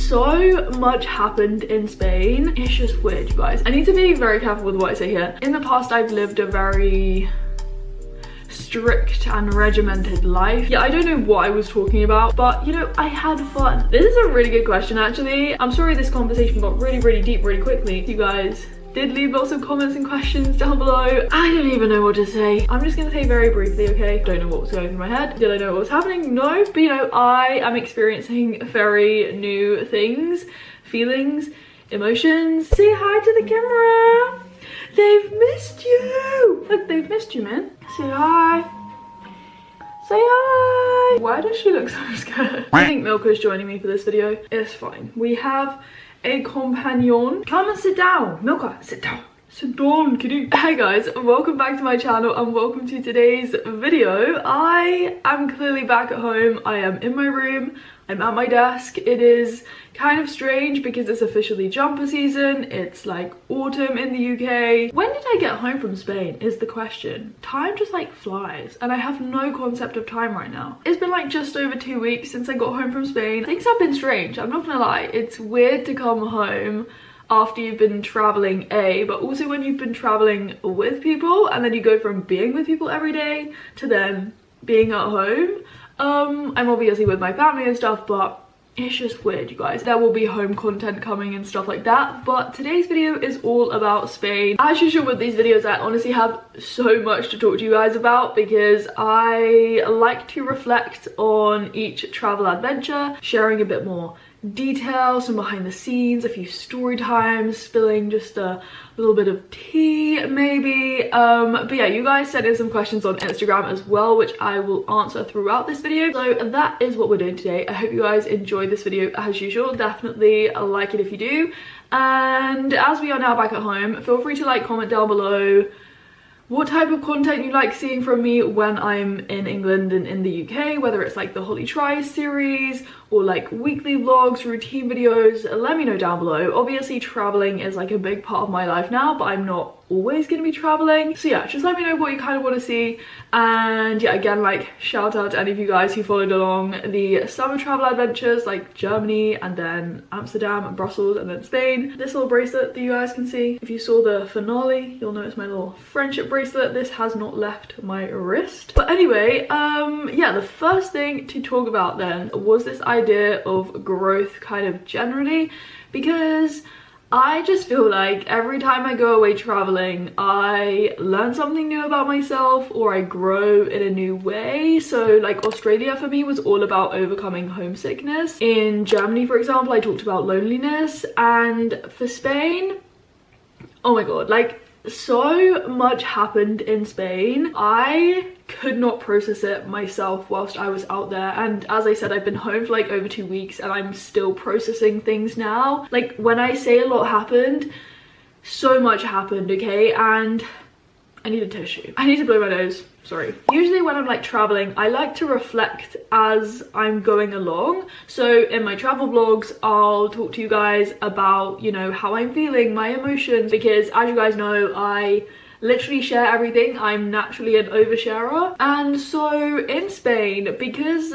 So much happened in Spain. It's just weird, you guys. I need to be very careful with what I say here. In the past, I've lived a very strict and regimented life. Yeah, I don't know what I was talking about, but you know, I had fun. This is a really good question, actually. I'm sorry this conversation got really deep really quickly. You guys did leave lots of comments and questions down below. I don't even know what to say. I'm just gonna say very briefly, okay? Don't know what was going through my head. Did I know what was happening? No. But you know, I am experiencing very new things, feelings, emotions. Say hi to the camera. They've missed you. Look, they've missed you, man. Say hi. Say hi. Why does she look so scared? I think Milka's joining me for this video. It's fine. We have a companion. Come and sit down. Milka, sit down. Sit down, kitty. Hey guys, welcome back to my channel and welcome to today's video. I am clearly back at home. I am in my room. I'm at my desk. It is kind of strange because it's officially jumper season. It's like autumn in the UK. When did I get home from Spain is the question. Time just like flies and I have no concept of time right now. It's been like just over 2 weeks since I got home from Spain. Things have been strange, I'm not gonna lie. It's weird to come home after you've been traveling, but also when you've been traveling with people and then you go from being with people every day to then being at home. I'm obviously with my family and stuff, but it's just weird, you guys. There will be home content coming and stuff like that, but today's video is all about Spain. As usual with these videos, I honestly have so much to talk to you guys about because I like to reflect on each travel adventure, sharing a bit more details, some behind the scenes, a few story times, spilling just a little bit of tea maybe. But yeah, you guys sent in some questions on Instagram as well, which I will answer throughout this video. So that is what we're doing today. I hope you guys enjoyed this video as usual. Definitely like it if you do. And as we are now back at home, feel free to like, comment down below what type of content you like seeing from me when I'm in England and in the UK, whether it's like the Holly Tries series or like weekly vlogs, routine videos. Let me know down below. Obviously traveling is like a big part of my life now, but I'm not always going to be traveling. So yeah, just let me know what you kind of want to see. And yeah, again, like shout out to any of you guys who followed along the summer travel adventures like Germany and then Amsterdam and Brussels and then Spain. This little bracelet that you guys can see, if you saw the finale, you'll know it's my little friendship bracelet. This has not left my wrist. But anyway, yeah, the first thing to talk about then was this idea of growth kind of generally, because I just feel like every time I go away traveling, I learn something new about myself or I grow in a new way. So like Australia for me was all about overcoming homesickness. In Germany, for example, I talked about loneliness. And for Spain, oh my god, like so much happened in Spain. I could not process it myself whilst I was out there, and as I said, I've been home for like over 2 weeks and I'm still processing things now. Like when I say a lot happened, so much happened, okay? And I need a tissue. I need to blow my nose, sorry. Usually when I'm like traveling, I like to reflect as I'm going along. So in my travel vlogs, I'll talk to you guys about, you know, how I'm feeling, my emotions, because as you guys know, I literally share everything. I'm naturally an oversharer. And so in Spain, because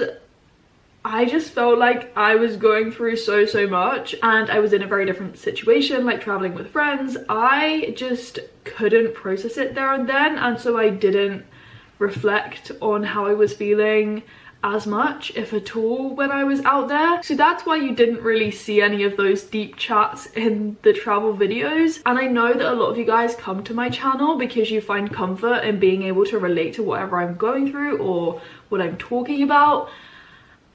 I just felt like I was going through so much and I was in a very different situation, like traveling with friends, I just couldn't process it there and then, and so I didn't reflect on how I was feeling as much, if at all, when I was out there. So that's why you didn't really see any of those deep chats in the travel videos. And I know that a lot of you guys come to my channel because you find comfort in being able to relate to whatever I'm going through or what I'm talking about.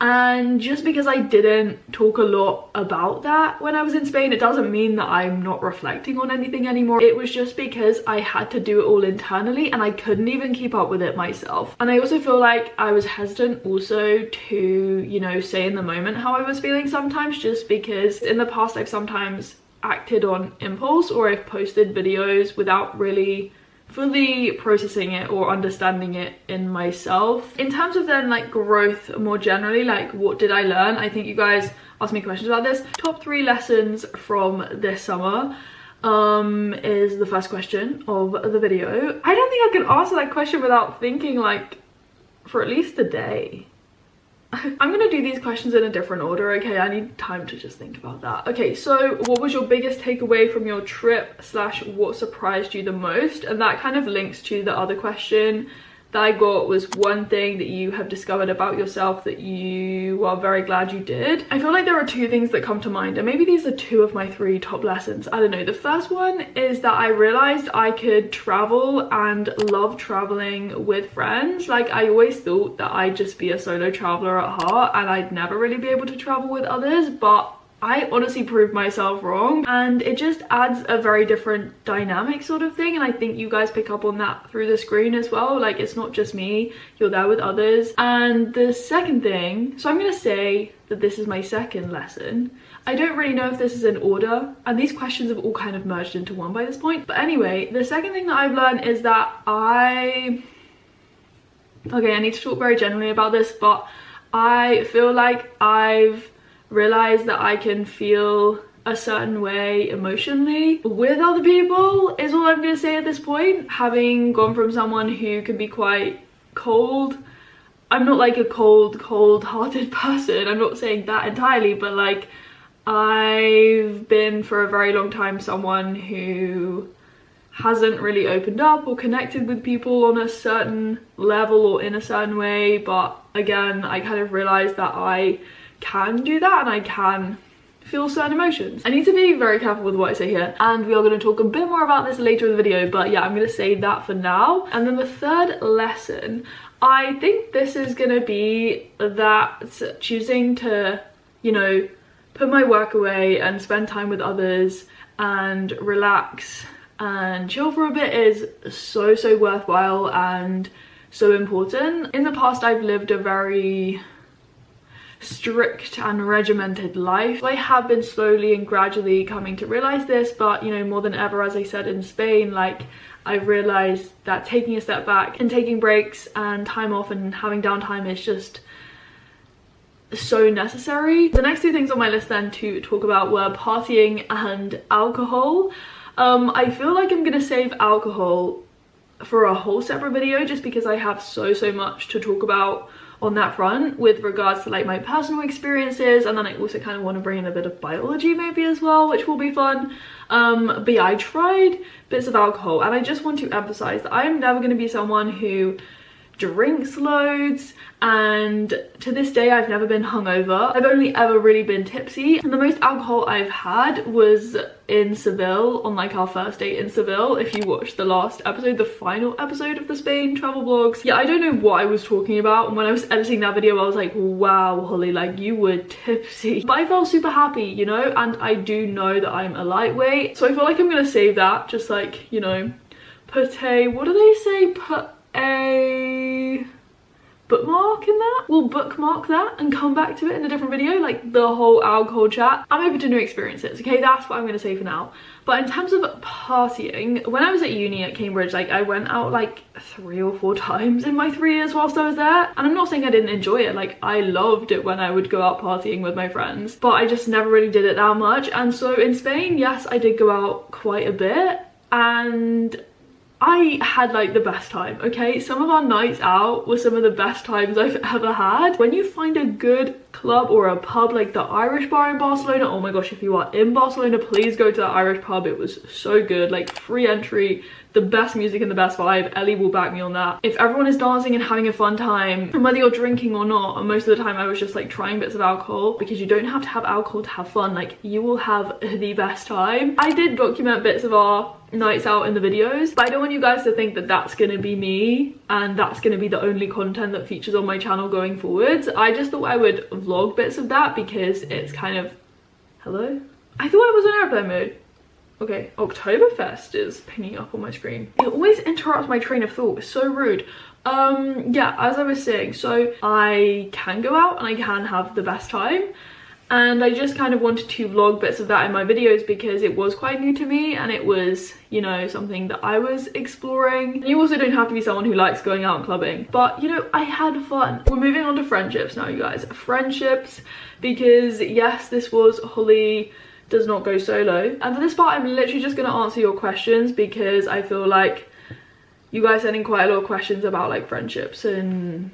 And just because I didn't talk a lot about that when I was in Spain, it doesn't mean that I'm not reflecting on anything anymore. It was just because I had to do it all internally and I couldn't even keep up with it myself. And I also feel like I was hesitant also to, you know, say in the moment how I was feeling sometimes, just because in the past I've sometimes acted on impulse or I've posted videos without really fully processing it or understanding it in myself. In terms of then like growth more generally, like what did I learn? I think you guys asked me questions about this. Top 3 lessons from this summer is the first question of the video. I don't think I can answer that question without thinking like for at least a day. I'm gonna do these questions in a different order, okay? I need time to just think about that. Okay, so what was your biggest takeaway from your trip / what surprised you the most? And that kind of links to the other question that I got, was one thing that you have discovered about yourself that you are very glad you did. I feel like there are two things that come to mind, and maybe these are 2 of my 3 top lessons. I don't know. The first one is that I realized I could travel and love traveling with friends. Like, I always thought that I'd just be a solo traveler at heart and I'd never really be able to travel with others, but I honestly proved myself wrong, and it just adds a very different dynamic sort of thing, and I think you guys pick up on that through the screen as well. Like, it's not just me, you're there with others. And the second thing, so I'm gonna say that this is my second lesson. I don't really know if this is in order, and these questions have all kind of merged into one by this point, but anyway, the second thing that I've learned is that I need to talk very generally about this, but I feel like I've realize that I can feel a certain way emotionally with other people, is all I'm gonna say at this point. Having gone from someone who can be quite cold, I'm not like a cold-hearted person, I'm not saying that entirely, but like, I've been for a very long time someone who hasn't really opened up or connected with people on a certain level or in a certain way. But again, I kind of realized that I can do that and I can feel certain emotions. I need to be very careful with what I say here, and we are going to talk a bit more about this later in the video, but yeah, I'm going to say that for now. And then the third lesson, I think this is going to be that choosing to, you know, put my work away and spend time with others and relax and chill for a bit is so worthwhile and so important. In the past, I've lived a very strict and regimented life. I have been slowly and gradually coming to realize this, but you know, more than ever, as I said in Spain, like, I've realized that taking a step back and taking breaks and time off and having downtime is just so necessary. The next 2 things on my list then to talk about were partying and alcohol. I feel like I'm gonna save alcohol for a whole separate video just because I have so much to talk about on that front with regards to like my personal experiences, and then I also kind of want to bring in a bit of biology maybe as well, which will be fun. But yeah, I tried bits of alcohol, and I just want to emphasize that I am never going to be someone who drinks loads, and to this day I've never been hungover. I've only ever really been tipsy, and the most alcohol I've had was in Seville on like our first date in Seville. If you watched the last episode, the final episode of the Spain travel vlogs, yeah, I don't know what I was talking about, and when I was editing that video I was like, wow Holly, like you were tipsy, but I felt super happy, you know, and I do know that I'm a lightweight, so I feel like I'm gonna save that, just like, you know, put a, what do they say, put a bookmark in that. We'll bookmark that and come back to it in a different video, like the whole alcohol chat. I'm open to new experiences, okay? That's what I'm going to say for now. But in terms of partying, when I was at uni at Cambridge, like I went out like 3 or 4 times in my 3 years whilst I was there, and I'm not saying I didn't enjoy it. Like, I loved it when I would go out partying with my friends, but I just never really did it that much. And so in Spain, yes, I did go out quite a bit, and I had like the best time, okay? Some of our nights out were some of the best times I've ever had. When you find a good club or a pub like the Irish bar in Barcelona, oh my gosh, if you are in Barcelona, please go to the Irish pub. It was so good, like free entry, the best music and the best vibe. Ellie will back me on that. If everyone is dancing and having a fun time, and whether you're drinking or not, and most of the time I was just like trying bits of alcohol, because you don't have to have alcohol to have fun, like you will have the best time. I did document bits of our nights out in the videos, but I don't want you guys to think that that's gonna be me and that's gonna be the only content that features on my channel going forwards. I just thought I would vlog bits of that because it's kind of, hello? I thought I was in airplane mode. Okay, Oktoberfest is pinging up on my screen. It always interrupts my train of thought, it's so rude. Yeah, as I was saying, so I can go out and I can have the best time, and I just kind of wanted to vlog bits of that in my videos because it was quite new to me and it was, you know, something that I was exploring. And you also don't have to be someone who likes going out and clubbing, but you know, I had fun. We're moving on to friendships now, you guys. Friendships, because yes, this was Holly does not go solo. And for this part, I'm literally just gonna answer your questions because I feel like you guys sending quite a lot of questions about like friendships and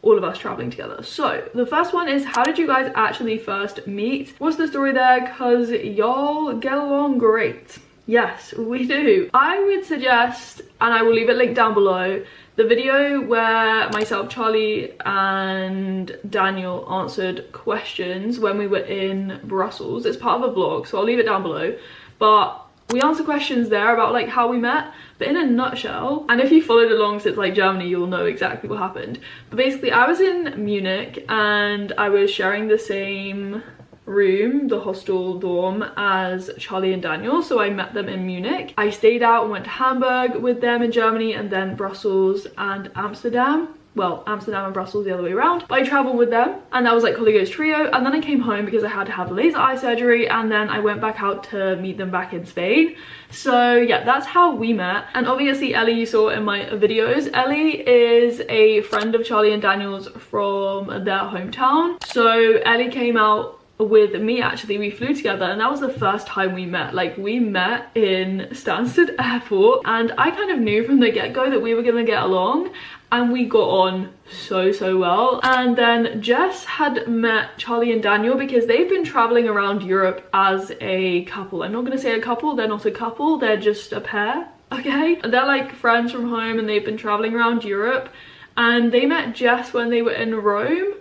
all of us traveling together. So the first one is, how did you guys actually first meet? What's the story there? Because y'all get along great. Yes, we do. I would suggest, and I will leave it linked down below, the video where myself, Charlie and Daniel answered questions when we were in Brussels. It's part of a vlog, so I'll leave it down below. But we answer questions there about like how we met, but in a nutshell, and if you followed along since like Germany, you'll know exactly what happened. But basically, I was in Munich and I was sharing the same room, the hostel dorm, as Charlie and Daniel, so I met them in Munich. I stayed out and went to Hamburg with them in Germany, and then Brussels and Amsterdam. Well, Amsterdam and Brussels the other way around, but I travelled with them, and that was like Holly Goes Trio. And then I came home because I had to have laser eye surgery, and then I went back out to meet them back in Spain. So yeah, that's how we met. And obviously Ellie, you saw in my videos, Ellie is a friend of Charlie and Daniel's from their hometown. So Ellie came out with me, actually. We flew together, and that was the first time we met. Like, we met in Stansted Airport, and I kind of knew from the get-go that we were gonna get along, and we got on so well. And then Jess had met Charlie and Daniel because they've been traveling around Europe as a couple. I'm not gonna say a couple, they're not a couple, they're just a pair, okay? They're like friends from home, and they've been traveling around Europe, and they met Jess when they were in Rome.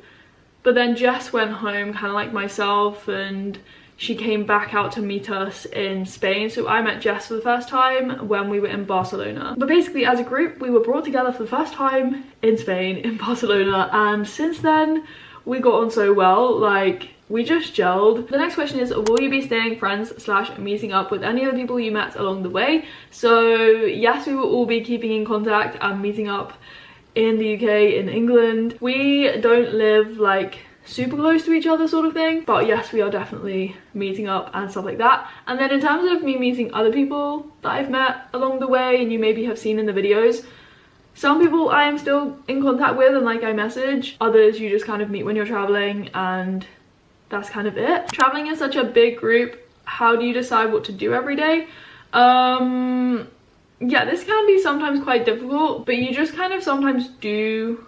But then Jess went home, kind of like myself, and she came back out to meet us in Spain. So I met Jess for the first time when we were in Barcelona. But basically, as a group, we were brought together for the first time in Spain, in Barcelona. And since then, we got on so well, like, we just gelled. The next question is, will you be staying friends / meeting up with any of the people you met along the way? So yes, we will all be keeping in contact and meeting up in the UK, in England. We don't live like super close to each other sort of thing, but yes, we are definitely meeting up and stuff like that. And then in terms of me meeting other people that I've met along the way, and you maybe have seen in the videos, some people I am still in contact with and like I message. Others you just kind of meet when you're traveling, and that's kind of it. Traveling in such a big group, how do you decide what to do every day? Yeah, this can be sometimes quite difficult, but you just kind of sometimes do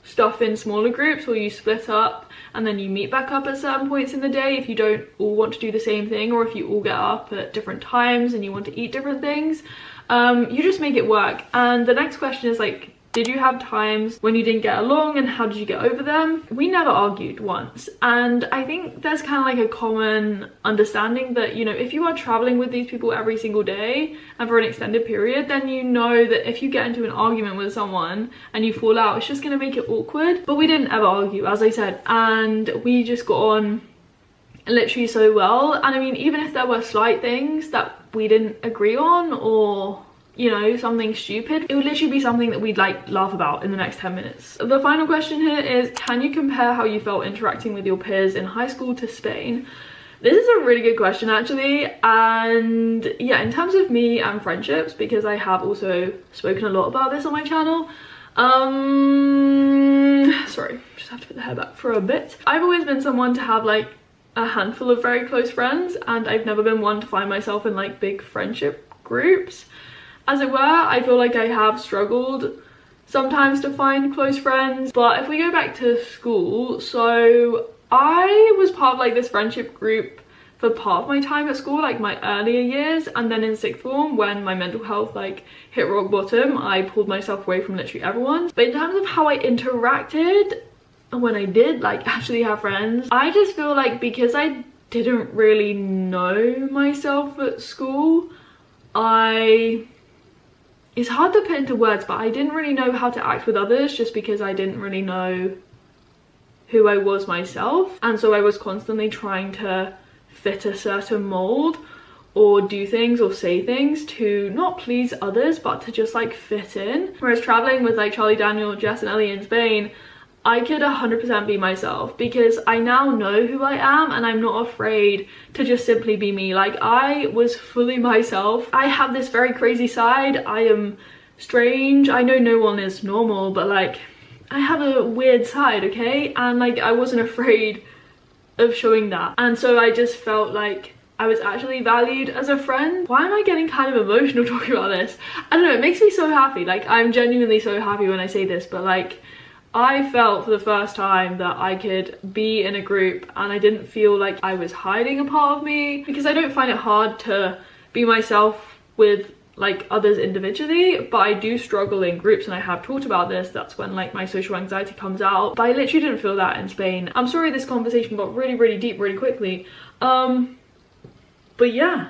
stuff in smaller groups, or you split up and then you meet back up at certain points in the day if you don't all want to do the same thing, or if you all get up at different times and you want to eat different things. You just make it work. And the next question is like, did you have times when you didn't get along, and how did you get over them? We never argued once, and I think there's kind of like a common understanding that, you know, if you are traveling with these people every single day and for an extended period, then you know that if you get into an argument with someone and you fall out, it's just going to make it awkward. But we didn't ever argue, as I said, and we just got on literally so well. And I mean, even if there were slight things that we didn't agree on, or you know, something stupid, it would literally be something that we'd like laugh about in the next 10 minutes. The final question here is, can you compare how you felt interacting with your peers in high school to Spain? This is a really good question actually, and yeah, in terms of me and friendships, because I have also spoken a lot about this on my channel, sorry, just have to put the hair back for a bit. I've always been someone to have like a handful of very close friends, and I've never been one to find myself in like big friendship groups, as it were. I feel like I have struggled sometimes to find close friends. But if we go back to school, so I was part of like this friendship group for part of my time at school, like my earlier years, and then in sixth form, when my mental health like hit rock bottom, I pulled myself away from literally everyone. But in terms of how I interacted when I did like actually have friends, I just feel like because I didn't really know myself at school, it's hard to put into words, but I didn't really know how to act with others, just because I didn't really know who I was myself. And so I was constantly trying to fit a certain mold, or do things or say things to not please others, but to just like fit in. Whereas traveling with like Charlie, Daniel, Jess and Ellie in Spain, I could 100% be myself, because I now know who I am and I'm not afraid to just simply be me. Like, I was fully myself. I have this very crazy side. I am strange. I know no one is normal, but like, I have a weird side, okay? And like, I wasn't afraid of showing that. And so I just felt like I was actually valued as a friend. Why am I getting kind of emotional talking about this? I don't know, it makes me so happy. Like, I'm genuinely so happy when I say this, but like, I felt for the first time that I could be in a group and I didn't feel like I was hiding a part of me, because I don't find it hard to be myself with like others individually, but I do struggle in groups, and I have talked about this. That's when like my social anxiety comes out, but I literally didn't feel that in Spain. I'm sorry this conversation got really deep really quickly, but yeah,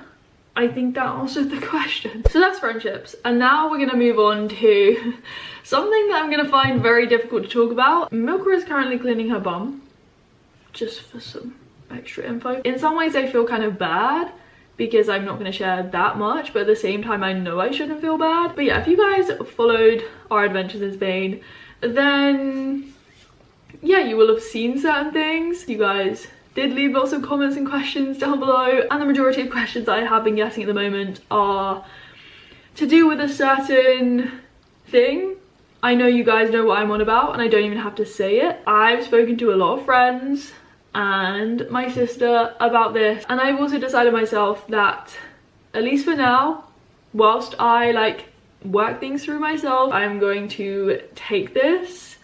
I think that answered the question. So that's friendships, and now we're gonna move on to something that I'm gonna find very difficult to talk about. Milka is currently cleaning her bum, just for some extra info. In some ways I feel kind of bad because I'm not going to share that much, but at the same time I know I shouldn't feel bad. But yeah, if you guys followed our adventures in Spain, then yeah, you will have seen certain things. You guys did leave lots of comments and questions down below, and the majority of questions that I have been getting at the moment are to do with a certain thing. I know you guys know what I'm on about, and I don't even have to say it. I've spoken to a lot of friends and my sister about this, and I've also decided myself that, at least for now, whilst I like work things through myself, I'm going to take this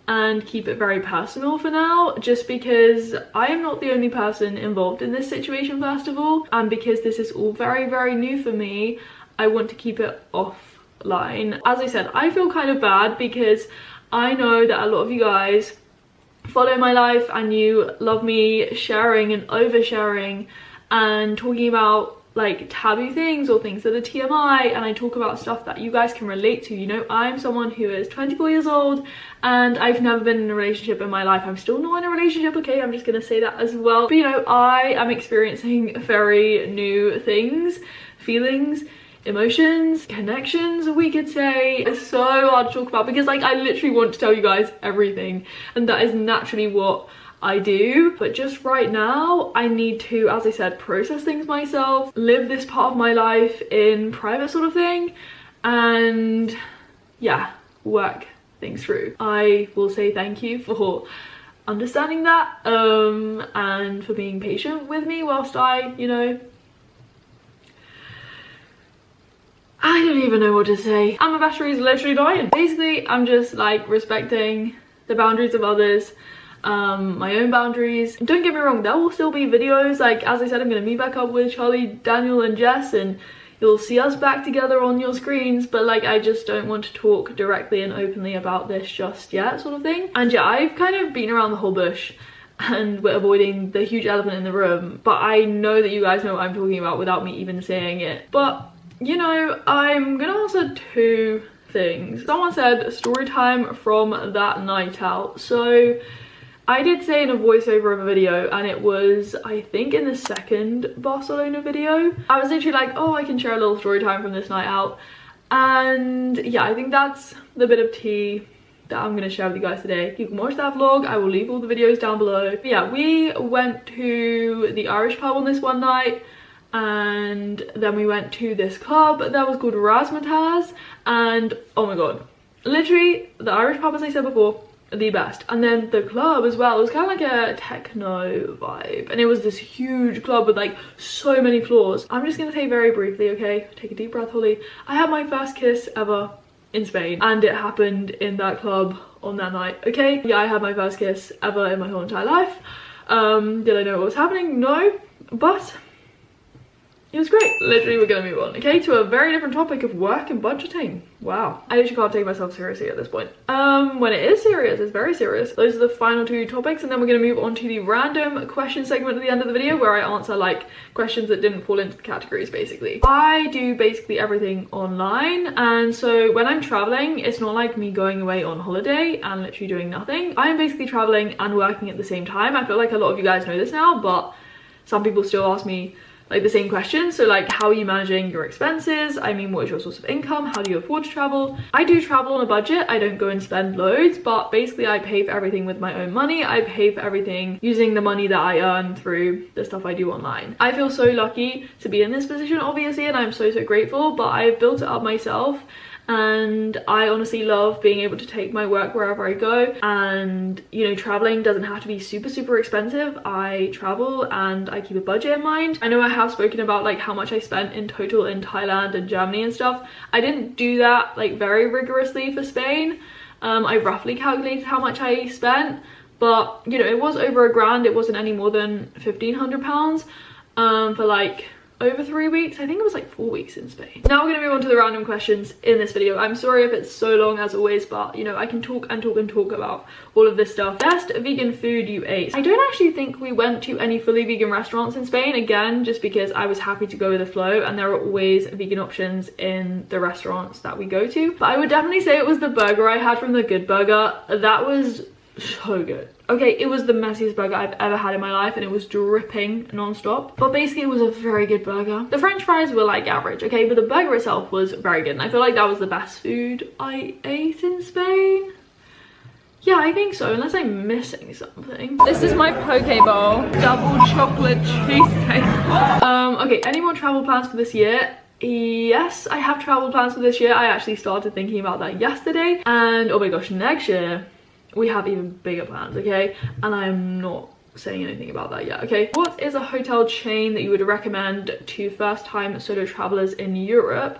and keep it very personal for now, just because I am not the only person involved in this situation, first of all, and because this is all very new for me, I want to keep it offline. As I said, I feel kind of bad because I know that a lot of you guys follow my life and you love me sharing and oversharing and talking about like taboo things or things that are TMI, and I talk about stuff that you guys can relate to. You know, I'm someone who is 24 years old and I've never been in a relationship in my life. I'm still not in a relationship, okay, I'm just gonna say that as well. But you know, I am experiencing very new things, feelings, emotions, connections, we could say. It's so hard to talk about because like I literally want to tell you guys everything, and that is naturally what I do, but just right now I need to, as I said, process things myself, live this part of my life in private sort of thing, and yeah, work things through. I will say thank you for understanding that and for being patient with me whilst I, you know, I don't even know what to say. And my battery is literally dying. Basically, I'm just like respecting the boundaries of others, my own boundaries. Don't get me wrong, there will still be videos. Like, as I said, I'm gonna meet back up with Charlie, Daniel and Jess, and you'll see us back together on your screens, but like I just don't want to talk directly and openly about this just yet, sort of thing. And yeah, I've kind of been around the whole bush and we're avoiding the huge elephant in the room, but I know that you guys know what I'm talking about without me even saying it. But you know, I'm gonna answer two things. Someone said story time from that night out. So I did say in a voiceover of a video, and it was, I think, in the second Barcelona video. I was literally like, oh, I can share a little story time from this night out. And yeah, I think that's the bit of tea that I'm gonna share with you guys today. You can watch that vlog, I will leave all the videos down below. But yeah, we went to the Irish pub on this one night, and then we went to this club that was called Razzmatazz, and oh my god, literally the Irish pub, as I said before, the best. And then the club as well, it was kind of like a techno vibe, and it was this huge club with like so many floors. I'm just gonna say very briefly, okay, take a deep breath, Holly. I had my first kiss ever in Spain, and it happened in that club on that night, okay? Yeah, I had my first kiss ever in my whole entire life. Did I know what was happening? No, but it was great. Literally, we're gonna move on, okay, to a very different topic of work and budgeting. Wow, I literally can't take myself seriously at this point. When it is serious, it's very serious. Those are the final two topics, and then we're gonna move on to the random question segment at the end of the video, where I answer like questions that didn't fall into the categories, basically. I do basically everything online, and so when I'm traveling, it's not like me going away on holiday and literally doing nothing. I'm basically traveling and working at the same time. I feel like a lot of you guys know this now, but some people still ask me like the same question. So like, how are you managing your expenses? I mean, what is your source of income? How do you afford to travel? I do travel on a budget. I don't go and spend loads, but basically I pay for everything with my own money. I pay for everything using the money that I earn through the stuff I do online. I feel so lucky to be in this position, obviously, and I'm so grateful, but I've built it up myself. And I honestly love being able to take my work wherever I go, and you know, traveling doesn't have to be super expensive. I travel and I keep a budget in mind. I know I have spoken about like how much I spent in total in Thailand and Germany and stuff. I didn't do that like very rigorously for Spain, I roughly calculated how much I spent, but you know, it was over £1,000. It wasn't any more than £1,500 for like over 3 weeks. I think it was like 4 weeks in Spain. Now we're going to move on to the random questions in this video. I'm sorry if it's so long as always, but you know, I can talk and talk and talk about all of this stuff. Best vegan food you ate. I don't actually think we went to any fully vegan restaurants in Spain, again just because I was happy to go with the flow and there are always vegan options in the restaurants that we go to. But I would definitely say it was the burger I had from the Good Burger. That was so good. Okay, it was the messiest burger I've ever had in my life and it was dripping non-stop, but basically it was a very good burger. The french fries were like average, okay, but the burger itself was very good and I feel like that was the best food I ate in Spain. Yeah, I think so, unless I'm missing something. This is my poke bowl, double chocolate cheesecake. Okay, any more travel plans for this year? Yes, I have travel plans for this year. I actually started thinking about that yesterday, and oh my gosh, next year we have even bigger plans, okay? And I'm not saying anything about that yet, okay? What is a hotel chain that you would recommend to first-time solo travelers in Europe?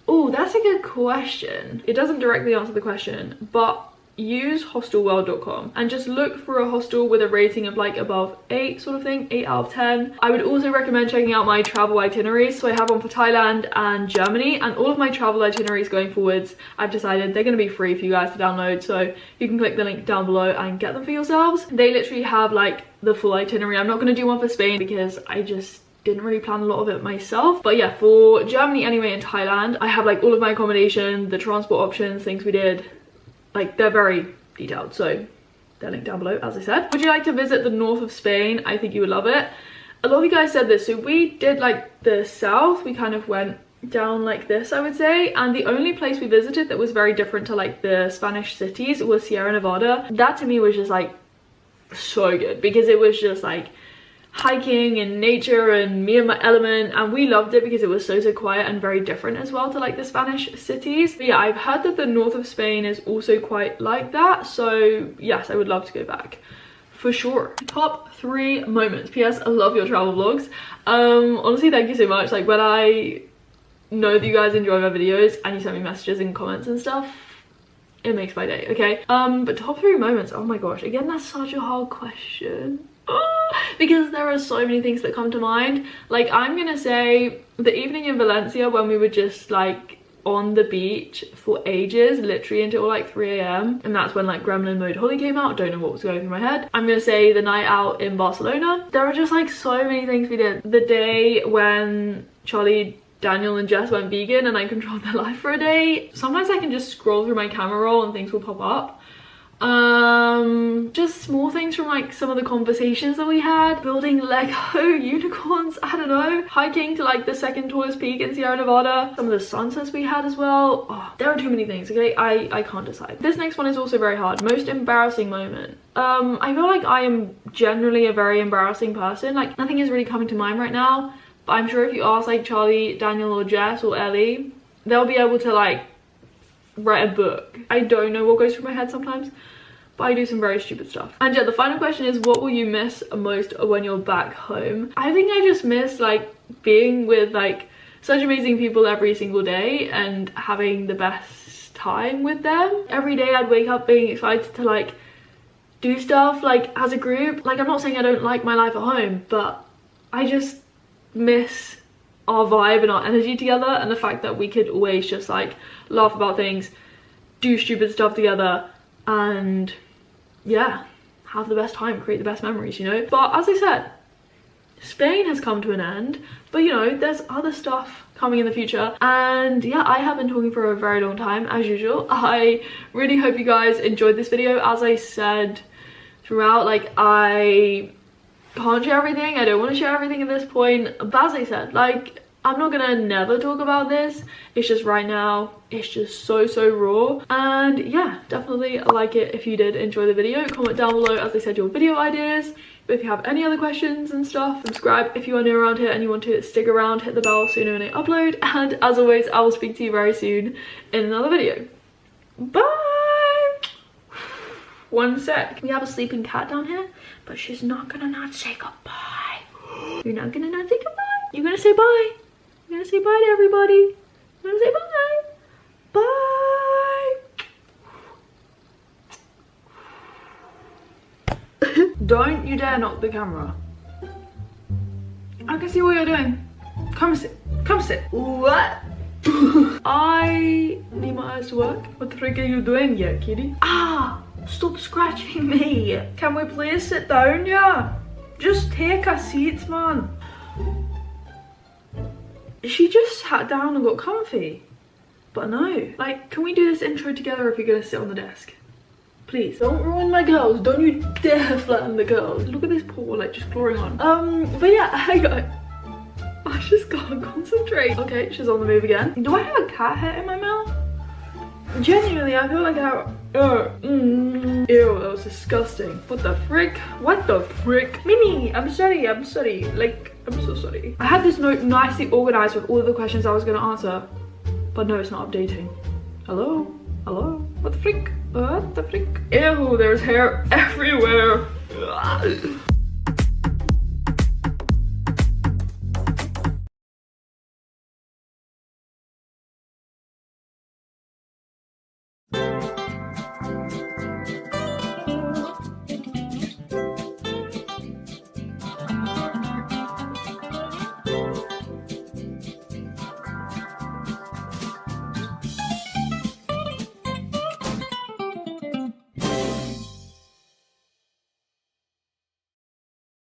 Oh, that's a good question. It doesn't directly answer the question, but use hostelworld.com and just look for a hostel with a rating of like above 8 sort of thing, 8 out of 10. I would also recommend checking out my travel itineraries. So I have one for Thailand and Germany, and all of my travel itineraries going forwards, I've decided they're going to be free for you guys to download, so you can click the link down below and get them for yourselves. They literally have like the full itinerary. I'm not going to do one for Spain because I just didn't really plan a lot of it myself, but yeah, for Germany anyway and Thailand, I have like all of my accommodation, the transport options, things we did. Like, they're very detailed, so they're linked down below, as I said. Would you like to visit the north of Spain? I think you would love it. A lot of you guys said this, so we did like the south. We kind of went down like this, I would say, and the only place we visited that was very different to like the Spanish cities was Sierra Nevada. That to me was just like so good because it was just like hiking and nature and me and my element, and we loved it because it was so quiet and very different as well to like the Spanish cities. But yeah, I've heard that the north of Spain is also quite like that, so yes, I would love to go back for sure. Top 3 moments. PS, I love your travel vlogs. Honestly, thank you so much. Like, when I know that you guys enjoy my videos and you send me messages and comments and stuff, it makes my day, okay? But top 3 moments, oh my gosh, again, that's such a hard question. Because there are so many things that come to mind. Like, I'm gonna say the evening in Valencia when we were just like on the beach for ages, literally until like 3 AM, and that's when like Gremlin Mode Holly came out. Don't know what was going through my head. I'm gonna say the night out in Barcelona. There are just like so many things we did. The day when Charlie, Daniel and Jess went vegan and I controlled their life for a day. Sometimes I can just scroll through my camera roll and things will pop up. Just small things from like some of the conversations that we had, building Lego unicorns, I don't know, hiking to like the 2nd tallest peak in Sierra Nevada, some of the sunsets we had as well. Oh, there are too many things, okay? I can't decide. This next one is also very hard. Most embarrassing moment. I feel like I am generally a very embarrassing person. Like, nothing is really coming to mind right now, but I'm sure if you ask like Charlie, Daniel or Jess or Ellie, they'll be able to like write a book. I don't know what goes through my head sometimes, but I do some very stupid stuff. And yeah, the final question is, what will you miss most when you're back home? I think I just miss like being with like such amazing people every single day and having the best time with them. Every day I'd wake up being excited to like do stuff like as a group. Like, I'm not saying I don't like my life at home, but I just miss our vibe and our energy together, and the fact that we could always just like laugh about things, do stupid stuff together, and yeah, have the best time, create the best memories, you know. But as I said, Spain has come to an end, but you know, there's other stuff coming in the future. And yeah, I have been talking for a very long time as usual. I really hope you guys enjoyed this video. As I said throughout, like, I can't share everything. I don't want to share everything at this point, but as I said, like, I'm not gonna never talk about this. It's just right now, it's just so raw. And yeah, definitely like it if you did enjoy the video. Comment down below, as I said, your video ideas. But if you have any other questions and stuff, subscribe if you are new around here and you want to stick around. Hit the bell so you know when I upload. And as always, I will speak to you very soon in another video. Bye! One sec. We have a sleeping cat down here, but she's not gonna not say goodbye. You're not gonna not say goodbye? You're gonna say bye. You're gonna say bye to everybody. You're gonna say bye. Bye. Don't you dare knock the camera. I can see what you're doing. Come sit. Come sit. What? I need my eyes to work. What the frick are you doing, yeah, kitty? Ah! Stop scratching me. Can we please sit down, yeah? Just take a seat, man. She just sat down and got comfy. But no. Like, can we do this intro together if you're gonna sit on the desk? Please, don't ruin my curls. Don't you dare flatten the curls. Look at this paw, like, just clawing on. But yeah, I just gotta concentrate. Okay, she's on the move again. Do I have a cat hair in my mouth? Genuinely, I feel like I ew, that was disgusting. What the frick? What the frick? Mimi, I'm sorry. Like, I'm so sorry. I had this note nicely organized with all of the questions I was gonna answer. But no, it's not updating. Hello? Hello? What the frick? What the frick? Ew, there's hair everywhere.